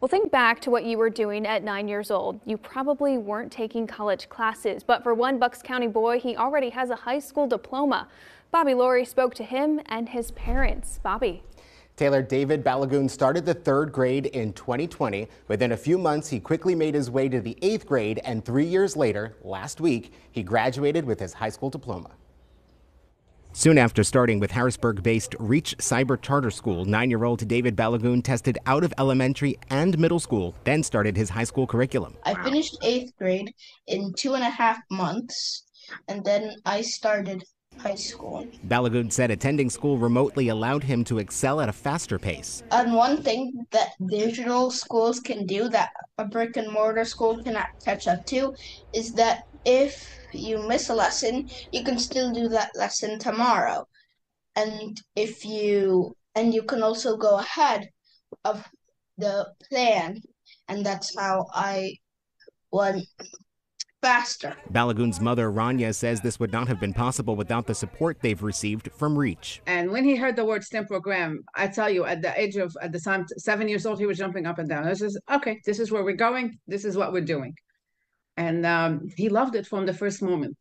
Well, think back to what you were doing at 9 years old. You probably weren't taking college classes, but for one Bucks County boy, he already has a high school diploma. Bobby Laurie spoke to him and his parents. Bobby. Taylor, David Balagoon started the 3rd grade in 2020. Within a few months, he quickly made his way to the 8th grade, and 3 years later, last week, he graduated with his high school diploma. Soon after starting with Harrisburg-based Reach Cyber Charter School, 9-year-old David Balagoon tested out of elementary and middle school, then started his high school curriculum. I finished 8th grade in 2.5 months, and then I started high school. Balagoon said attending school remotely allowed him to excel at a faster pace. And one thing that digital schools can do that a brick and mortar school cannot catch up to is that if you miss a lesson, you can still do that lesson tomorrow. And you can also go ahead of the plan, and that's how I went faster. Balagoon's mother, Rania, says this would not have been possible without the support they've received from Reach. And when he heard the word STEM program, I tell you, at the time, 7 years old, he was jumping up and down. I says, okay, this is where we're going. This is what we're doing. And he loved it from the first moment.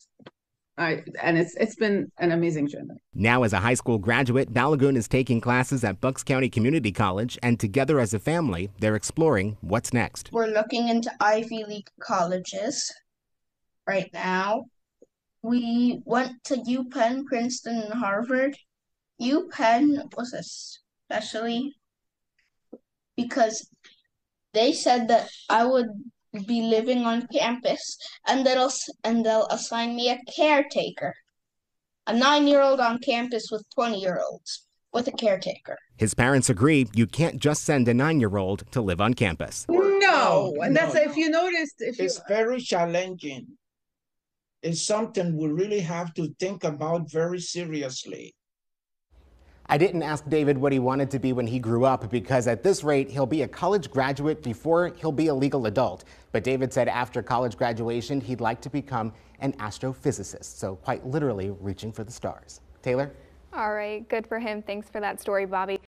And it's been an amazing journey. Now, as a high school graduate, Balagoon is taking classes at Bucks County Community College, and together as a family, they're exploring what's next. We're looking into Ivy League colleges right now. We went to UPenn, Princeton, and Harvard. UPenn was especially because they said that I would be living on campus, and they'll assign me a caretaker. A 9-year-old on campus with 20-year-olds with a caretaker. His parents agree you can't just send a 9-year-old to live on campus. No, and that's if you noticed. It's very challenging. It's something we really have to think about very seriously. I didn't ask David what he wanted to be when he grew up because at this rate, he'll be a college graduate before he'll be a legal adult. But David said after college graduation, he'd like to become an astrophysicist. So quite literally reaching for the stars. Taylor? All right, good for him. Thanks for that story, Bobby.